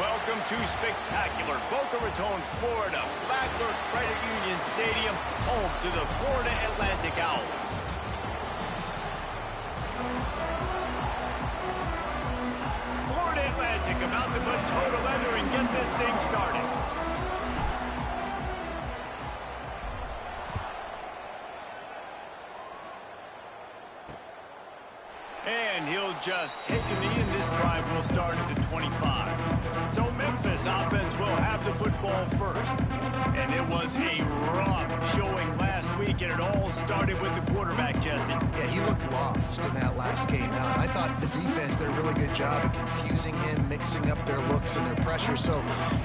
Welcome to spectacular Boca Raton, Florida, Flagler Credit Union Stadium, home to the Florida Atlantic Owls. Florida Atlantic about to put toe to leather and get this thing started. And he'll just take a knee, and this drive will start at the 25. So Memphis offense will have the football first. And it was a rough showing last week, and it all started with the quarterback, Jesse. Yeah, he looked lost in that last game. Now, I thought the defense did a really good job of confusing him, mixing up their looks and their pressure. So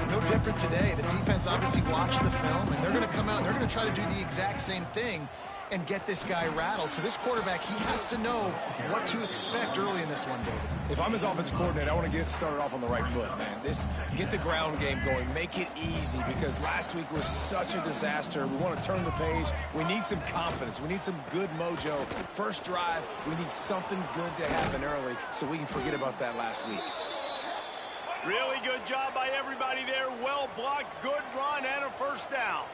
no different today. The defense obviously watched the film, and they're going to come out and they're going to try to do the exact same thing and get this guy rattled. So this quarterback, he has to know what to expect early in this one, David. If I'm his offensive coordinator, I want to get started off on the right foot, man. Get the ground game going. Make it easy, because last week was such a disaster. We want to turn the page. We need some confidence. We need some good mojo. First drive, we need something good to happen early so we can forget about that last week. Really good job by everybody there. Well blocked, good run, and a first down.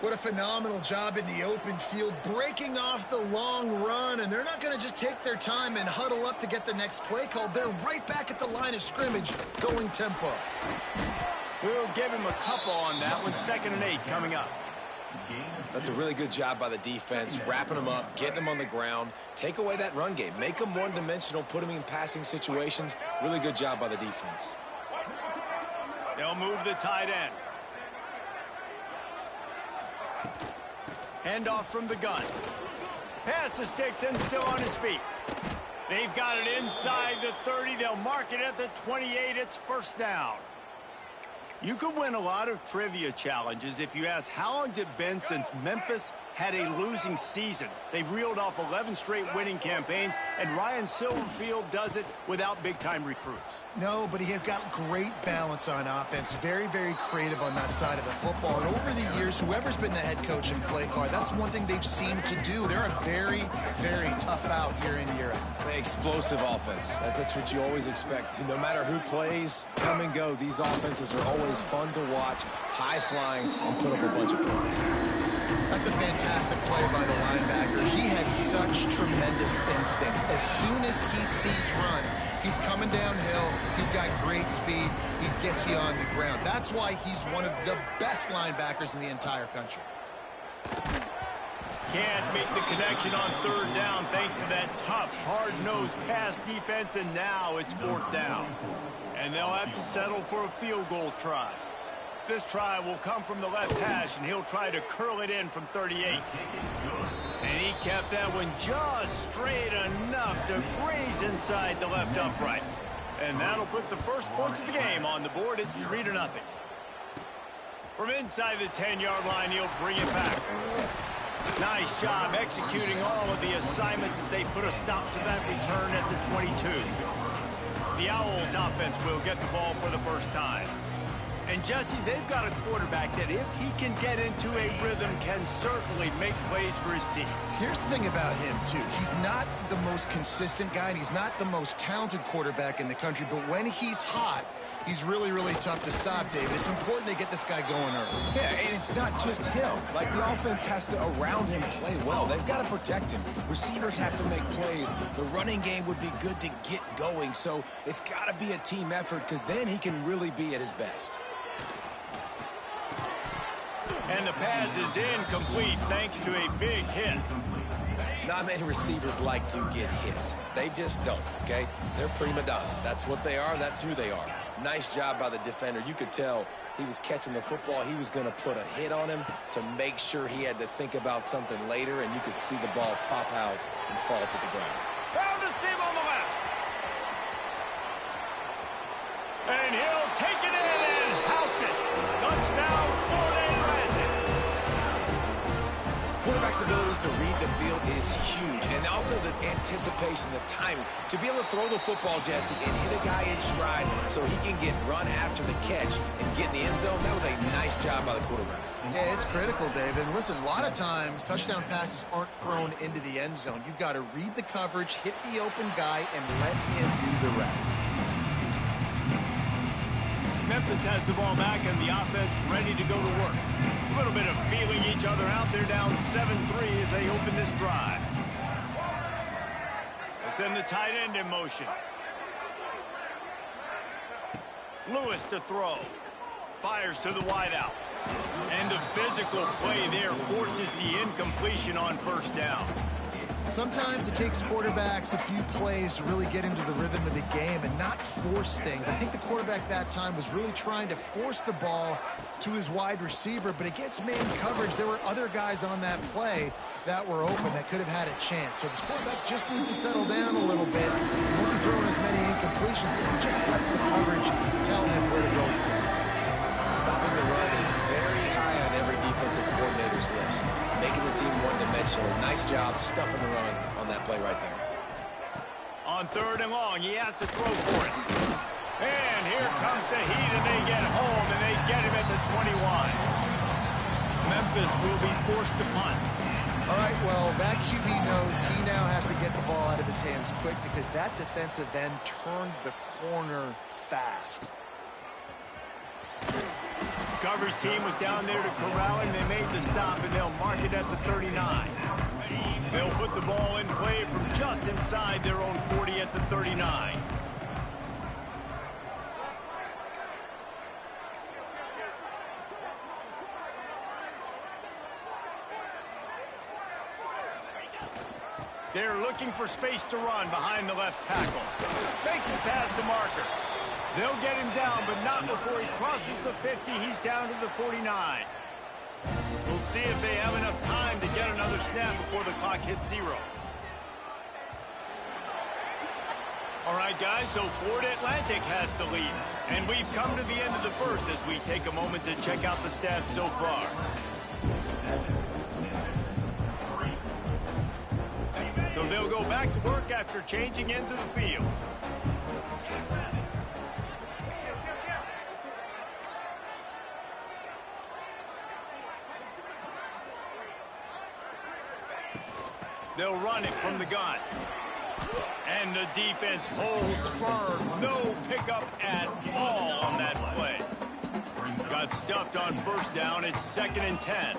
What a phenomenal job in the open field, breaking off the long run, and they're not going to just take their time and huddle up to get the next play called. They're right back at the line of scrimmage, going tempo. We'll give him a couple on that one. 2nd and 8 coming up. That's a really good job by the defense, wrapping them up, getting them on the ground. Take away that run game. Make them one-dimensional, put them in passing situations. Really good job by the defense. They'll move the tight end. Handoff from the gun. Pass the sticks and still on his feet. They've got it inside the 30. They'll mark it at the 28. It's first down. You could win a lot of trivia challenges if you ask how long's it been since Memphis had a losing season. They've reeled off 11 straight winning campaigns, and Ryan Silverfield does it without big-time recruits. No, but he has got great balance on offense. Very, very creative on that side of the football. And over the years, whoever's been the head coach and play caller, that's one thing they've seemed to do. They're a very, very tough out year in, year out. Explosive offense. That's what you always expect. No matter who plays, come and go, these offenses are always fun to watch, high-flying, and put up a bunch of points. That's a fantastic play by the linebacker. He has such tremendous instincts. As soon as he sees run, he's coming downhill. He's got great speed. He gets you on the ground. That's why he's one of the best linebackers in the entire country. Can't make the connection on 3rd down thanks to that tough, hard-nosed pass defense, and now it's 4th down. And they'll have to settle for a field goal try. This try will come from the left hash, and he'll try to curl it in from 38. And he kept that one just straight enough to graze inside the left upright. And that'll put the first points of the game on the board. It's 3-0. From inside the 10-yard line, he'll bring it back. Nice job executing all of the assignments as they put a stop to that return at the 22. The Owls offense will get the ball for the first time. And, Jesse, they've got a quarterback that, if he can get into a rhythm, can certainly make plays for his team. Here's the thing about him, too. He's not the most consistent guy, and he's not the most talented quarterback in the country. But when he's hot, he's really, really tough to stop, David. It's important they get this guy going early. Yeah, and it's not just him. Like, the offense has to, around him, play well. They've got to protect him. Receivers have to make plays. The running game would be good to get going. So it's got to be a team effort, because then he can really be at his best. And the pass is incomplete thanks to a big hit. Not many receivers like to get hit. They just don't, okay? They're prima donnas. That's what they are. That's who they are. Nice job by the defender. You could tell he was catching the football. He was going to put a hit on him to make sure he had to think about something later, and you could see the ball pop out and fall to the ground. Found a seam on the left. And he'll take it in and house it. Touchdown, Florida Atlantic. Quarterback's abilities to read the field is huge, and also the anticipation, the timing. To be able to throw the football, Jesse, and hit a guy in stride so he can get run after the catch and get in the end zone, that was a nice job by the quarterback. Yeah, it's critical, David. And listen, a lot of times touchdown passes aren't thrown into the end zone. You've got to read the coverage, hit the open guy, and let him do the rest. Memphis has the ball back and the offense ready to go to work. A little bit of feeling each other out. They're down 7-3 as they open this drive. They send the tight end in motion. Lewis to throw. Fires to the wideout. And the physical play there forces the incompletion on first down. Sometimes it takes quarterbacks a few plays to really get into the rhythm of the game and not force things. I think the quarterback that time was really trying to force the ball to his wide receiver, but against man coverage, there were other guys on that play that were open that could have had a chance. So this quarterback just needs to settle down a little bit. He won't be throwing as many incompletions, and he just lets the coverage tell him where to go. Stopping the run is very high on every defensive coordinator's list. Making the team one-dimensional. Nice job stuffing the run on that play right there. On 3rd and long, he has to throw for it. And here comes the heat, and they get home, and they get him at the 21. Memphis will be forced to punt. All right, well, that QB knows he now has to get the ball out of his hands quick because that defensive end turned the corner fast. Coverage team was down there to corral him. They made the stop, and they'll mark it at the 39. They'll put the ball in play from just inside their own 40 at the 39. They're looking for space to run behind the left tackle. Makes it past the marker. They'll get him down, but not before he crosses the 50. He's down to the 49. We'll see if they have enough time to get another snap before the clock hits 0. All right, guys, so Florida Atlantic has the lead. And we've come to the end of the first as we take a moment to check out the stats so far. So they'll go back to work after changing into the field. They'll run it from the gun. And the defense holds firm. No pickup at all on that play. Got stuffed on first down. It's 2nd and 10.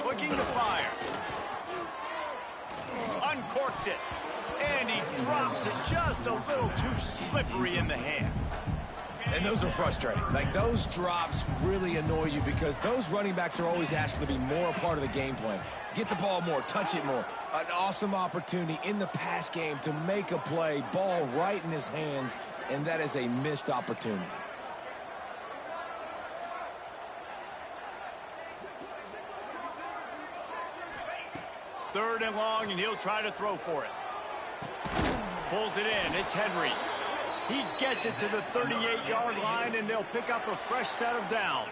Looking to fire. Uncorks it. And he drops it just a little too slippery in the hands. And those are frustrating. Like, those drops really annoy you because those running backs are always asking to be more a part of the game plan. Get the ball more, touch it more. An awesome opportunity in the pass game to make a play, ball right in his hands, and that is a missed opportunity. Third and long, and he'll try to throw for it. Pulls it in. It's Henry. He gets it to the 38-yard line, and they'll pick up a fresh set of downs.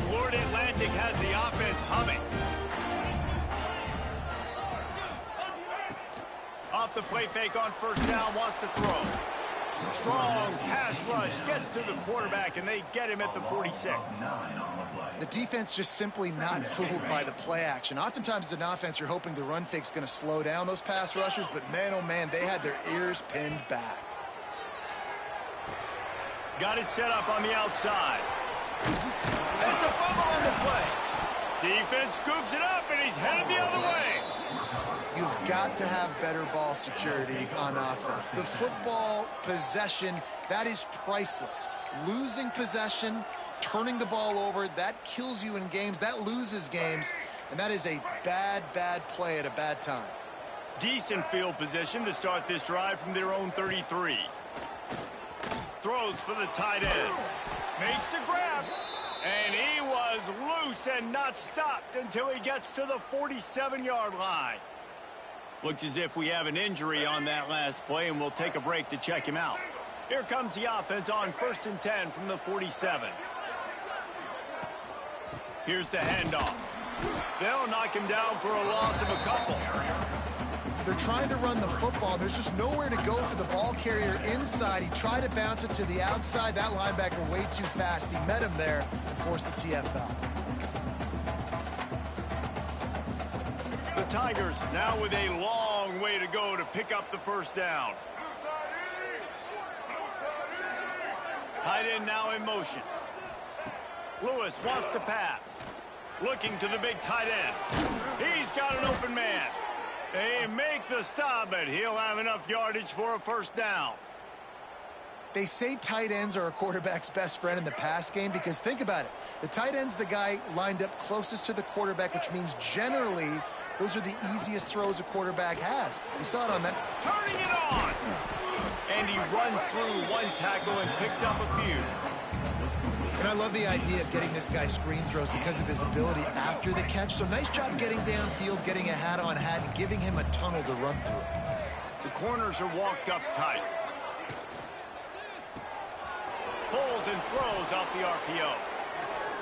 Florida Atlantic has the offense humming. Off the play fake on first down, wants to throw. Strong pass rush gets to the quarterback, and they get him at the 46. The defense just simply not fooled by the play action. Oftentimes as an offense, you're hoping the run fake's going to slow down those pass rushers, but man, oh man, they had their ears pinned back. Got it set up on the outside. That's a fumble on the play. Defense scoops it up, and he's headed the other way. You've got to have better ball security on offense. The football possession, that is priceless. Losing possession, turning the ball over, that kills you in games. That loses games, and that is a bad, bad play at a bad time. Decent field position to start this drive from their own 33. Throws for the tight end. Makes the grab. And he was loose and not stopped until he gets to the 47-yard line. Looks as if we have an injury on that last play, and we'll take a break to check him out. Here comes the offense on 1st and 10 from the 47. Here's the handoff. They'll knock him down for a loss of a couple. They're trying to run the football. There's just nowhere to go for the ball carrier inside. He tried to bounce it to the outside. That linebacker way too fast. He met him there and forced the TFL. The Tigers now with a long way to go to pick up the first down. Tight end now in motion. Lewis wants to pass. Looking to the big tight end. He's got an open man. They make the stop, but he'll have enough yardage for a first down. They say tight ends are a quarterback's best friend in the pass game because think about it. The tight end's the guy lined up closest to the quarterback, which means generally those are the easiest throws a quarterback has. You saw it on that. Turning it on. And he runs through one tackle and picks up a few. And I love the idea of getting this guy screen throws because of his ability after the catch. So nice job getting downfield, getting a hat-on-hat, and giving him a tunnel to run through. The corners are walked up tight. Pulls and throws off the RPO.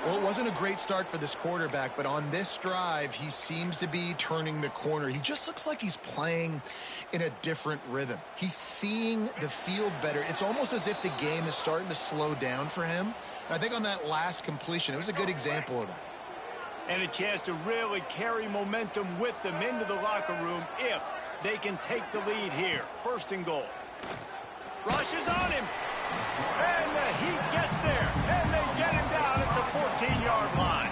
Well, it wasn't a great start for this quarterback, but on this drive, he seems to be turning the corner. He just looks like he's playing in a different rhythm. He's seeing the field better. It's almost as if the game is starting to slow down for him. And I think on that last completion, it was a good example of that. And a chance to really carry momentum with them into the locker room if they can take the lead here. First and goal. Rushes on him. And the Heat gets there. And they get him down at the 14-yard line.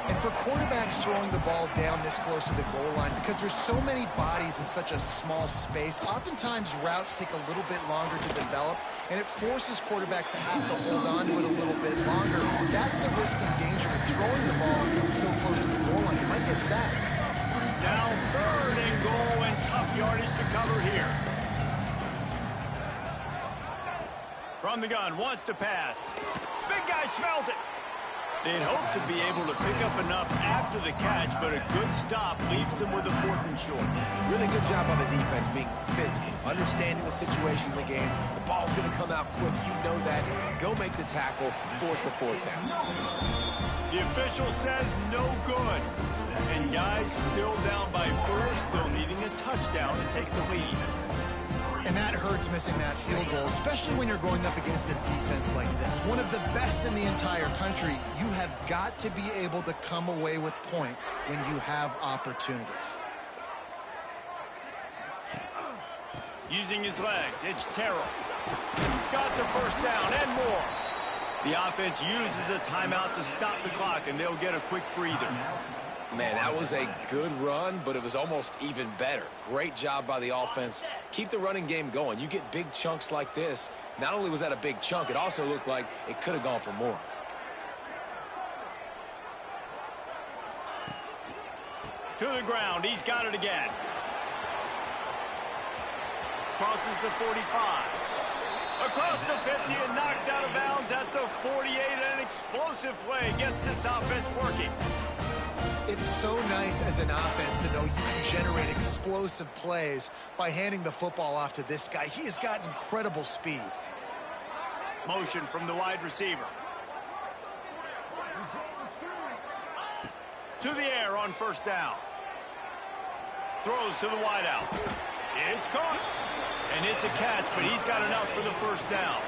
And for quarterbacks throwing the ball down this close to the goal line, because there's so many bodies in such a small space, oftentimes routes take a little bit longer to develop, and it forces quarterbacks to have to hold on to it a little bit longer. That's the risk and danger with throwing the ball so close to the goal line. You might get sacked. Now third and goal and tough yardage to cover here. From the gun, wants to pass. Big guy smells it. They'd hope to be able to pick up enough after the catch, but a good stop leaves them with a 4th and short. Really good job on the defense being physical, understanding the situation in the game. The ball's going to come out quick. You know that. Go make the tackle, force the 4th down. The official says no good. And guys still down by 4, still needing a touchdown to take the lead. And that hurts missing that field goal, especially when you're going up against a defense like this. One of the best in the entire country. You have got to be able to come away with points when you have opportunities. Using his legs, it's Terrell. Got the first down and more. The offense uses a timeout to stop the clock, and they'll get a quick breather. Man, that was a good run, but it was almost even better. Great job by the offense. Keep the running game going. You get big chunks like this. Not only was that a big chunk, it also looked like it could have gone for more. To the ground. He's got it again. Crosses the 45. Across the 50 and knocked out of bounds at the 48. An explosive play gets this offense working. It's so nice as an offense to know you can generate explosive plays by handing the football off to this guy. He has got incredible speed. Motion from the wide receiver. To the air on first down. Throws to the wideout. It's caught. And it's a catch, but he's got enough for the first down.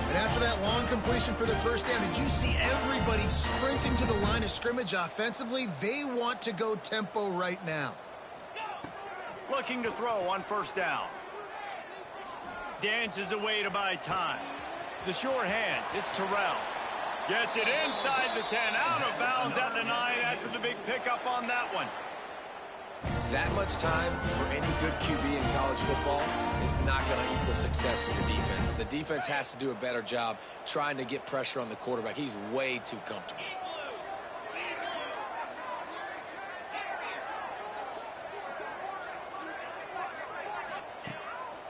And after that long completion for the first down, did you see everybody sprinting to the line of scrimmage offensively? They want to go tempo right now. Looking to throw on first down. Dances away to buy time. The short hands, it's Terrell. Gets it inside the 10, out of bounds at the 9 after the big pickup on that one. That much time for any good QB in college football is not going to equal success for the defense. The defense has to do a better job trying to get pressure on the quarterback. He's way too comfortable.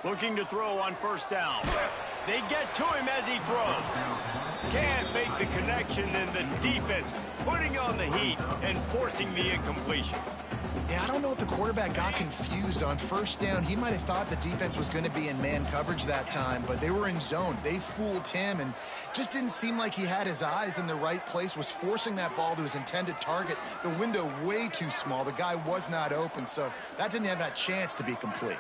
Looking to throw on first down. They get to him as he throws. Can't make the connection, and the defense putting on the heat and forcing the incompletion. Yeah, I don't know if the quarterback got confused on first down. He might have thought the defense was going to be in man coverage that time, but they were in zone. They fooled him and just didn't seem like he had his eyes in the right place, was forcing that ball to his intended target. The window way too small. The guy was not open, so that didn't have that chance to be complete.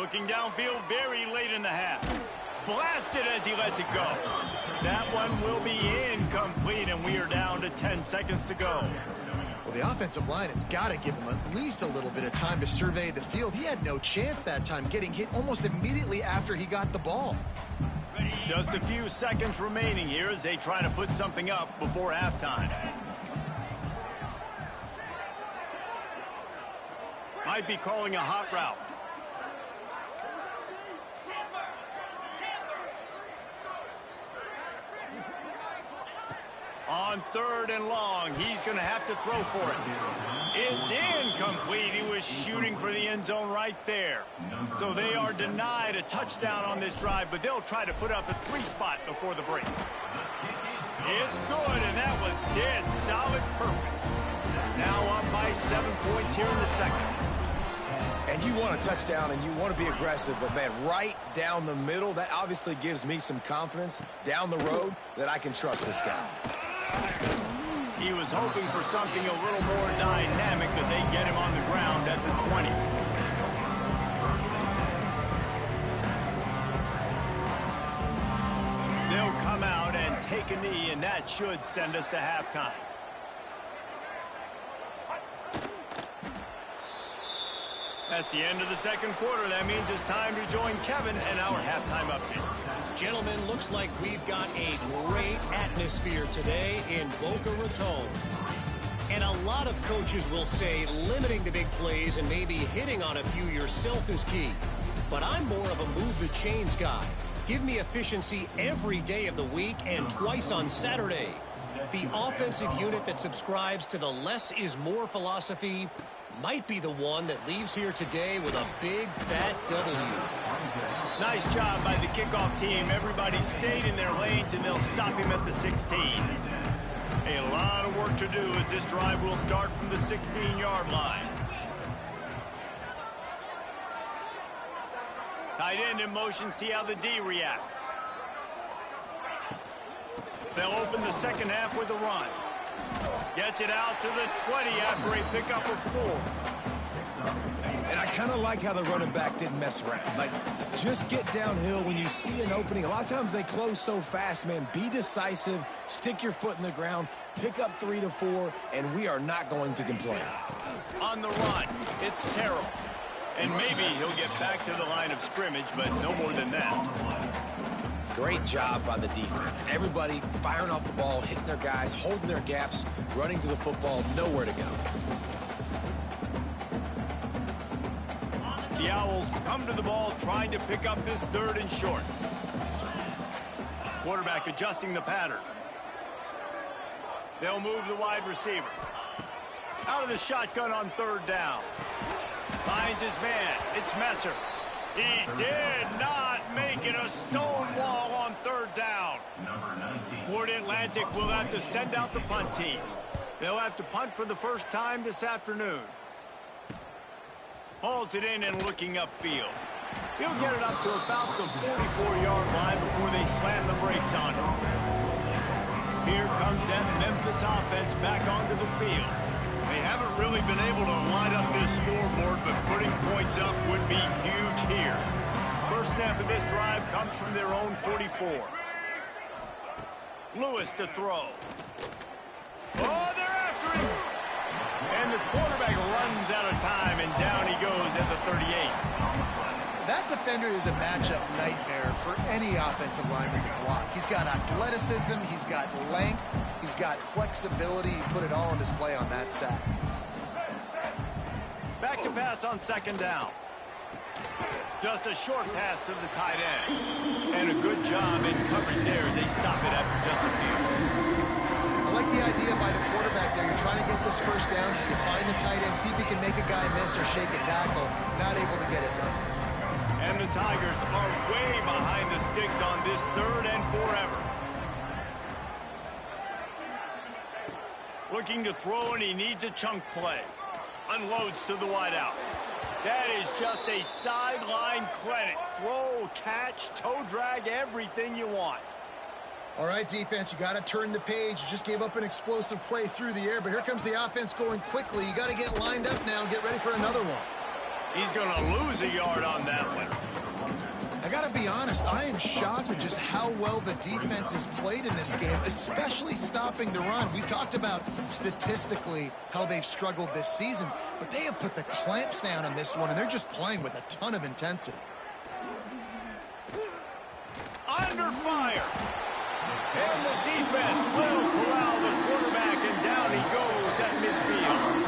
Looking downfield very late in the half. Blasted as he lets it go. That one will be incomplete, and we are down to 10 seconds to go. Well, the offensive line has got to give him at least a little bit of time to survey the field. He had no chance that time, getting hit almost immediately after he got the ball. Just a few seconds remaining here as they try to put something up before halftime. Might be calling a hot route. On 3rd and long, he's going to have to throw for it. It's incomplete. He was shooting for the end zone right there. So they are denied a touchdown on this drive, but they'll try to put up a 3 spot before the break. It's good, and that was dead solid perfect. Now up by 7 points here in the second. And you want a touchdown and you want to be aggressive, but man, right down the middle, that obviously gives me some confidence down the road that I can trust this guy. He was hoping for something a little more dynamic, but they get him on the ground at the 20. They'll come out and take a knee, and that should send us to halftime. That's the end of the second quarter. That means it's time to join Kevin and our halftime update. Gentlemen, looks like we've got a great atmosphere today in Boca Raton. And a lot of coaches will say limiting the big plays and maybe hitting on a few yourself is key. But I'm more of a move the chains guy. Give me efficiency every day of the week and twice on Saturday. The offensive unit that subscribes to the less is more philosophy might be the one that leaves here today with a big fat W. Nice job by the kickoff team. Everybody stayed in their lanes, and they'll stop him at the 16. A lot of work to do as this drive will start from the 16-yard line. Tight end in motion, see how the D reacts. They'll open the second half with a run. Gets it out to the 20 after a pickup of 4. And I kind of like how the running back didn't mess around. Like, just get downhill when you see an opening. A lot of times they close so fast, man. Be decisive, stick your foot in the ground, pick up 3 to 4, and we are not going to complain. On the run, it's Terrell. And maybe he'll get back to the line of scrimmage, but no more than that. Great job by the defense. Everybody firing off the ball, hitting their guys, holding their gaps, running to the football, nowhere to go. The Owls come to the ball trying to pick up this 3rd and short. Quarterback adjusting the pattern. They'll move the wide receiver. Out of the shotgun on 3rd down. Finds his man. It's Messer. He did not make it. A stone wall on 3rd down. Florida Atlantic will have to send out the punt team. They'll have to punt for the first time this afternoon. Hauls it in and looking upfield. He'll get it up to about the 44-yard line before they slam the brakes on him. Here comes that Memphis offense back onto the field. They haven't really been able to line up this scoreboard, but putting points up would be huge here. First snap of this drive comes from their own 44. Lewis to throw. Oh, they're after him! And the quarterback runs out of time, and down he goes at the 38. That defender is a matchup nightmare for any offensive lineman to block. He's got athleticism, he's got length, he's got flexibility. He put it all on display on that sack. Back to pass on 2nd down. Just a short pass to the tight end. And a good job in coverage there as they stop it after just a few. I like the idea by the quarterback there. You're trying to get this first down, so you find the tight end, see if he can make a guy miss or shake a tackle. Not able to get it done. And the Tigers are way behind the sticks on this 3rd and forever. Looking to throw, and he needs a chunk play. Unloads to the wideout. That is just a sideline clinic. Throw, catch, toe drag, everything you want. All right, defense, you got to turn the page. You just gave up an explosive play through the air, but here comes the offense going quickly. You got to get lined up now and get ready for another one. He's going to lose a yard on that one. I got to be honest, I am shocked at just how well the defense has played in this game, especially stopping the run. We talked about statistically how they've struggled this season, but they have put the clamps down on this one, and they're just playing with a ton of intensity. Under fire. And the defense will corral the quarterback, and down he goes at midfield.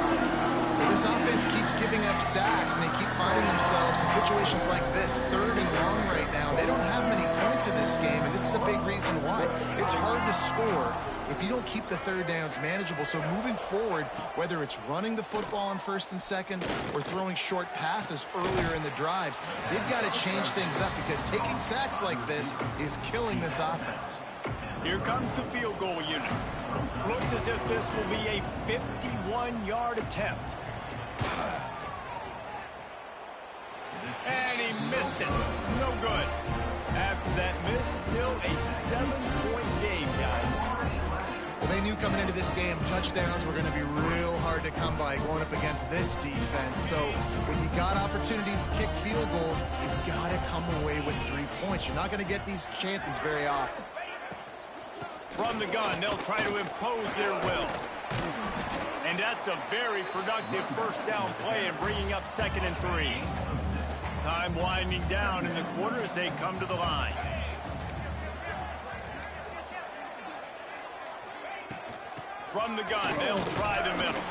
This offense keeps giving up sacks, and they keep finding themselves in situations like this, 3rd and long right now. They don't have many points in this game, and this is a big reason why. It's hard to score if you don't keep the 3rd downs manageable. So moving forward, whether it's running the football on 1st and 2nd or throwing short passes earlier in the drives, they've got to change things up because taking sacks like this is killing this offense. Here comes the field goal unit. Looks as if this will be a 51-yard attempt. And he missed it. No good. After that miss, still a 7-point game, guys. Well, they knew coming into this game, touchdowns were going to be real hard to come by going up against this defense. So when you got opportunities to kick field goals, you've got to come away with 3 points. You're not going to get these chances very often. From the gun, they'll try to impose their will. And that's a very productive 1st down play and bringing up 2nd and 3. Time winding down in the quarter as they come to the line. From the gun, they'll try the middle.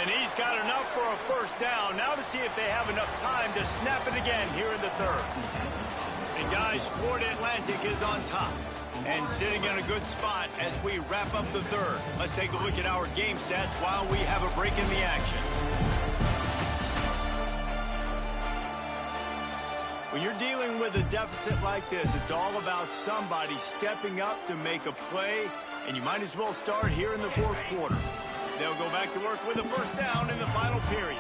And he's got enough for a 1st down. Now to see if they have enough time to snap it again here in the 3rd. And guys, Florida Atlantic is on top and sitting in a good spot as we wrap up the 3rd. Let's take a look at our game stats while we have a break in the action. When you're dealing with a deficit like this, it's all about somebody stepping up to make a play, and you might as well start here in the 4th quarter. They'll go back to work with a 1st down in the final period.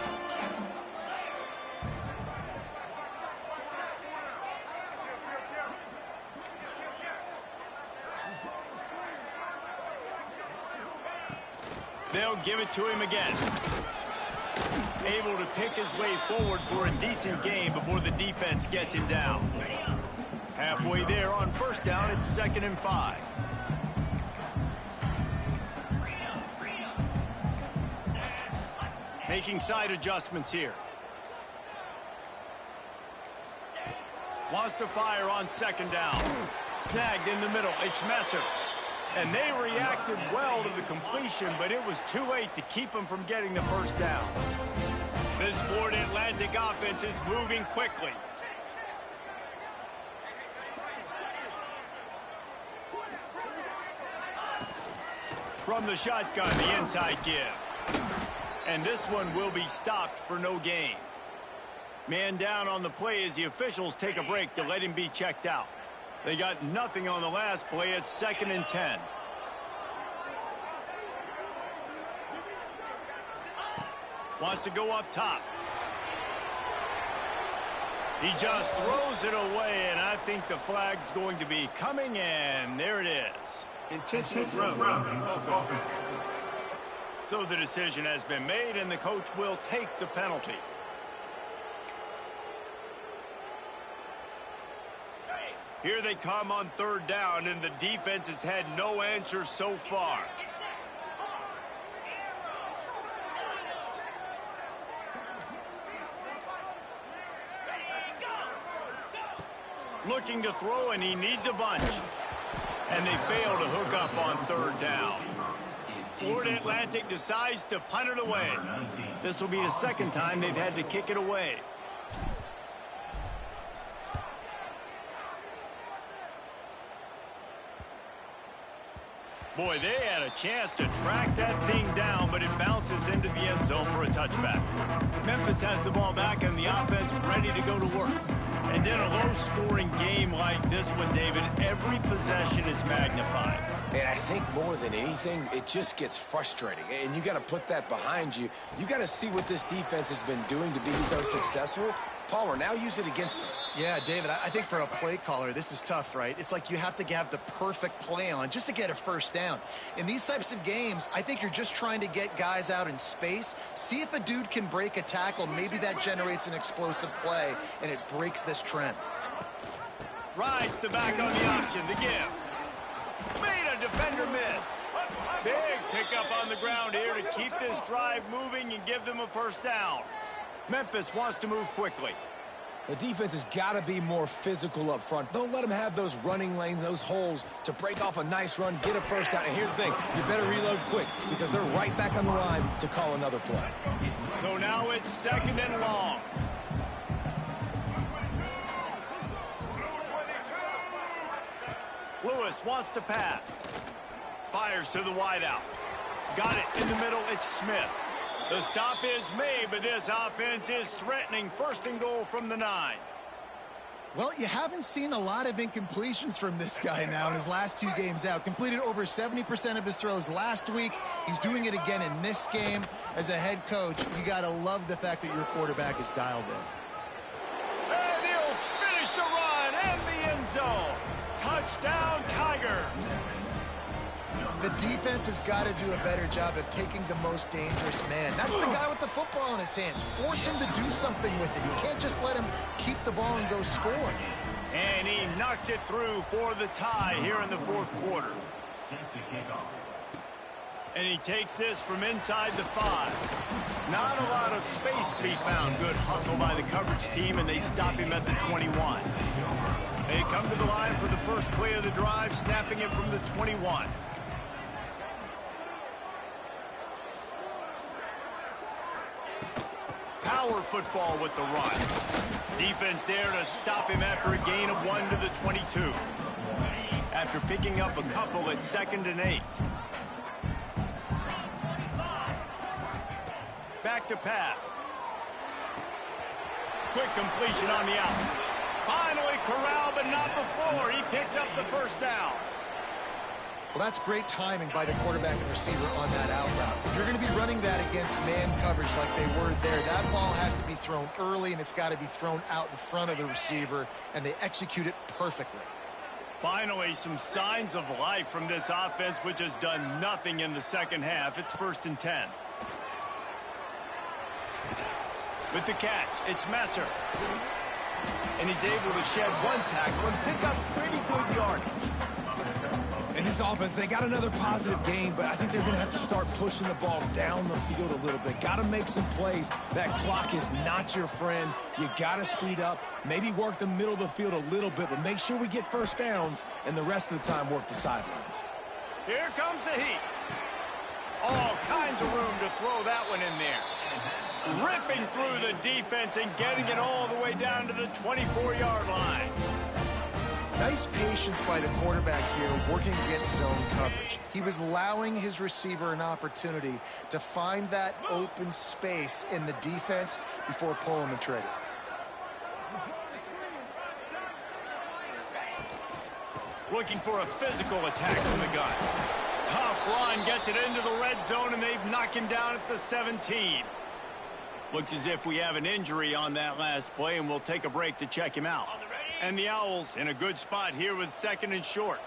They'll give it to him again. Able to pick his way forward for a decent game before the defense gets him down. Halfway there on 1st down, it's 2nd and 5. Making side adjustments here. Wants to fire on 2nd down. Snagged in the middle. It's Messer. And they reacted well to the completion, but it was too late to keep them from getting the 1st down. This Florida Atlantic offense is moving quickly. From the shotgun, the inside give. And this one will be stopped for no gain. Man down on the play as the officials take a break to let him be checked out. They got nothing on the last play. It's 2nd and 10. Wants to go up top. He just throws it away, and I think the flag's going to be coming, and there it is. Intentional throw. So the decision has been made, and the coach will take the penalty. Here they come on 3rd down, and the defense has had no answer so far. Looking to throw, and he needs a bunch. And they fail to hook up on 3rd down. Florida Atlantic decides to punt it away. This will be the 2nd time they've had to kick it away. Boy, they had a chance to track that thing down, but it bounces into the end zone for a touchback. Memphis has the ball back and the offense ready to go to work. And in a low-scoring game like this one, David, every possession is magnified. And I think more than anything, it just gets frustrating. And you got to put that behind you. You got to see what this defense has been doing to be so successful. Palmer, now use it against him. Yeah, David, I think for a play caller, this is tough, right? It's like you have to have the perfect play on just to get a first down. In these types of games, I think you're just trying to get guys out in space, see if a dude can break a tackle. Maybe that generates an explosive play, and it breaks this trend. Rides the back on the option, the give. Made a defender miss. Big pickup on the ground here to keep this drive moving and give them a first down. Memphis wants to move quickly. The defense has got to be more physical up front. Don't let them have those running lanes, those holes to break off a nice run, get a first down. And here's the thing, you better reload quick because they're right back on the line to call another play. So now it's 2nd and long. Lewis wants to pass. Fires to the wideout. Got it in the middle, it's Smith. The stop is made, but this offense is threatening 1st and goal from the 9. Well, you haven't seen a lot of incompletions from this guy now in his last 2 games out. Completed over 70% of his throws last week. He's doing it again in this game. As a head coach, you got to love the fact that your quarterback is dialed in. And he'll finish the run and the end zone. Touchdown, Tiger. The defense has got to do a better job of taking the most dangerous man. That's the guy with the football in his hands. Force him to do something with it. You can't just let him keep the ball and go score. And he knocks it through for the tie here in the 4th quarter. And he takes this from inside the 5. Not a lot of space to be found. Good hustle by the coverage team, and they stop him at the 21. They come to the line for the first play of the drive, snapping it from the 21. Power football with the run. Defense there to stop him after a gain of 1 to the 22. After picking up a couple at 2nd and 8. Back to pass. Quick completion on the out. Finally corralled, but not before. He picks up the first down. Well, that's great timing by the quarterback and receiver on that out route. If you're going to be running that against man coverage like they were there, that ball has to be thrown early, and it's got to be thrown out in front of the receiver, and they execute it perfectly. Finally, some signs of life from this offense, which has done nothing in the 2nd half. It's 1st and 10. With the catch, it's Messer. And he's able to shed 1 tackle and pick up pretty good yardage. In this offense, they got another positive gain, but I think they're going to have to start pushing the ball down the field a little bit. Got to make some plays. That clock is not your friend. You got to speed up, maybe work the middle of the field a little bit, but make sure we get first downs, and the rest of the time work the sidelines. Here comes the heat. All kinds of room to throw that one in there. Ripping through the defense and getting it all the way down to the 24-yard line. Nice patience by the quarterback here working against zone coverage. He was allowing his receiver an opportunity to find that open space in the defense before pulling the trigger. Looking for a physical attack from the gun. Tough run, gets it into the red zone, and they've knocked him down at the 17. Looks as if we have an injury on that last play, and we'll take a break to check him out. And the Owls in a good spot here with 2nd and short.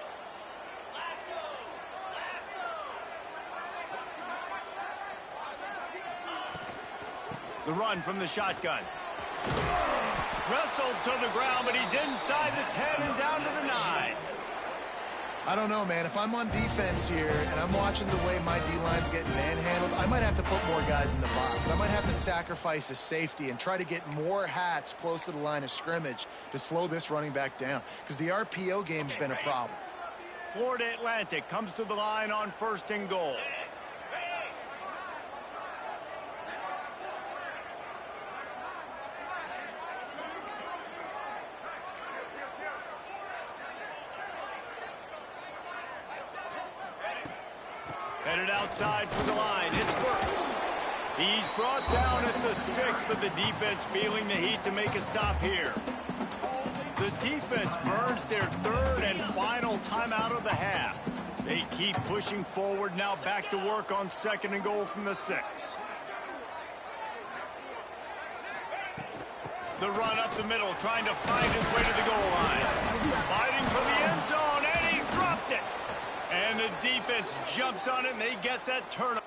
The run from the shotgun. Wrestled to the ground, but he's inside the 10 and down to the 9. I don't know, man. If I'm on defense here and I'm watching the way my D-line's getting manhandled, I might have to put more guys in the box. I might have to sacrifice a safety and try to get more hats close to the line of scrimmage to slow this running back down, because the RPO game's been a problem. Florida Atlantic comes to the line on 1st and goal. Headed outside for the line. It's Burks. He's brought down at the 6, but the defense feeling the heat to make a stop here. The defense burns their 3rd and final timeout of the half. They keep pushing forward, now back to work on 2nd and goal from the 6. The run up the middle, trying to find his way to the goal line. Fighting for the end zone, and he dropped it. And the defense jumps on it, and they get that turnover.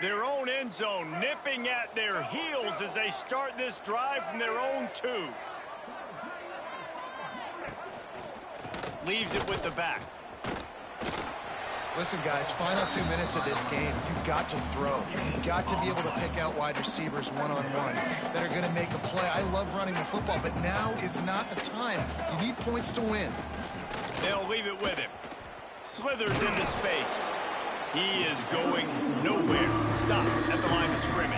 Their own end zone nipping at their heels as they start this drive from their own 2. Leaves it with the back. Listen, guys, final 2 minutes of this game, you've got to throw. You've got to be able to pick out wide receivers one-on-one that are going to make a play. I love running the football, but now is not the time. You need points to win. They'll leave it with him. Slithers into space. He is going nowhere. Stop at the line of scrimmage.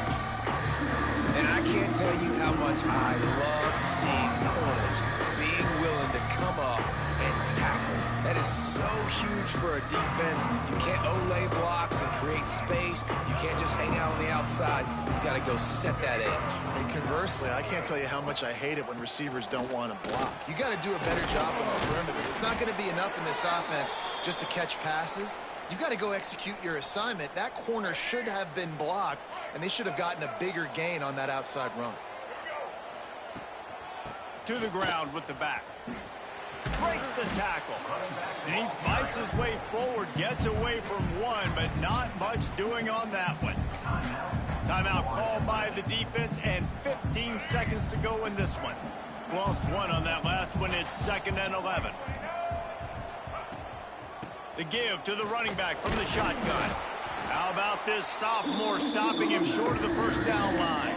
And I can't tell you how much I love seeing corners being willing to come up and tackle. That is so huge for a defense. You can't olay blocks and create space. You can't just hang out on the outside. You got to go set that edge. And conversely, I can't tell you how much I hate it when receivers don't want to block. You got to do a better job on the perimeter. It's not going to be enough in this offense just to catch passes. You've got to go execute your assignment. That corner should have been blocked, and they should have gotten a bigger gain on that outside run. To the ground with the back. Breaks the tackle. And he fights his way forward, gets away from one, but not much doing on that one. Timeout called by the defense, and 15 seconds to go in this one. Lost one on that last one. It's 2nd and 11. The give to the running back from the shotgun. How about this sophomore stopping him short of the first down line?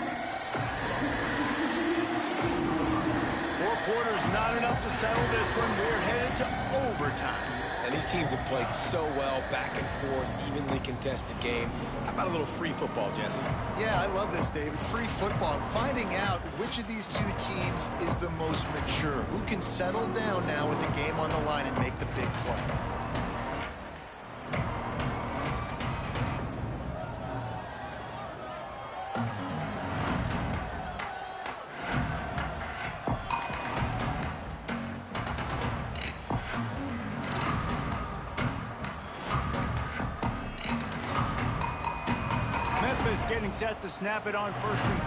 4 quarters not enough to settle this one. We're headed to overtime. And these teams have played so well, back and forth, evenly contested game. How about a little free football, Jesse? Yeah, I love this, David. Free football. Finding out which of these 2 teams is the most mature. Who can settle down now with the game on the line and make the big play. Getting set to snap it on 1st and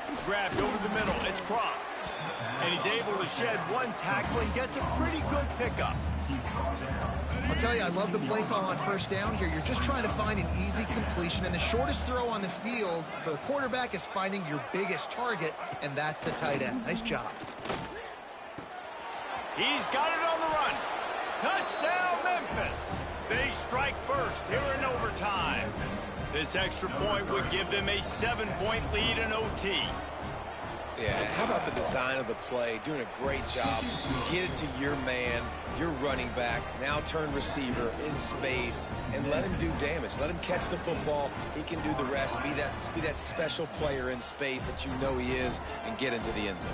10. Grabbed over the middle. It's Cross. And he's able to shed one tackle and gets a pretty good pickup. I'll tell you, I love the play call on 1st down here. You're just trying to find an easy completion, and the shortest throw on the field for the quarterback is finding your biggest target, and that's the tight end. Nice job. He's got it on the run. Touchdown, Memphis. They strike first here in overtime. This extra point would give them a 7-point lead in OT. Yeah, how about the design of the play? Doing a great job. Get it to your man, your running back, now turn receiver in space, and let him do damage. Let him catch the football. He can do the rest. Be that special player in space that you know he is, and get into the end zone.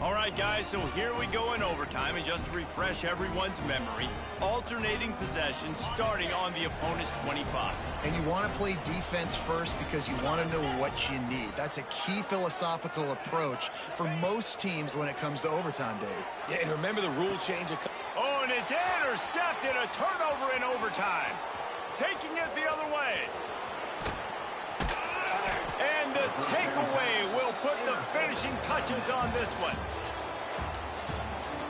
All right, guys, so here we go in overtime, and just to refresh everyone's memory, alternating possession starting on the opponent's 25. And you want to play defense first because you want to know what you need. That's a key philosophical approach for most teams when it comes to overtime, David. Yeah, and remember the rule change. Oh, and it's intercepted, a turnover in overtime. Taking it the other way. And the takeaway will put the finishing touches on this one.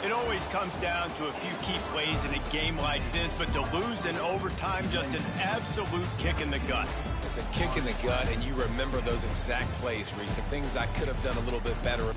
It always comes down to a few key plays in a game like this, but to lose in overtime, just an absolute kick in the gut. It's a kick in the gut, and you remember those exact plays, Reese, the things I could have done a little bit better.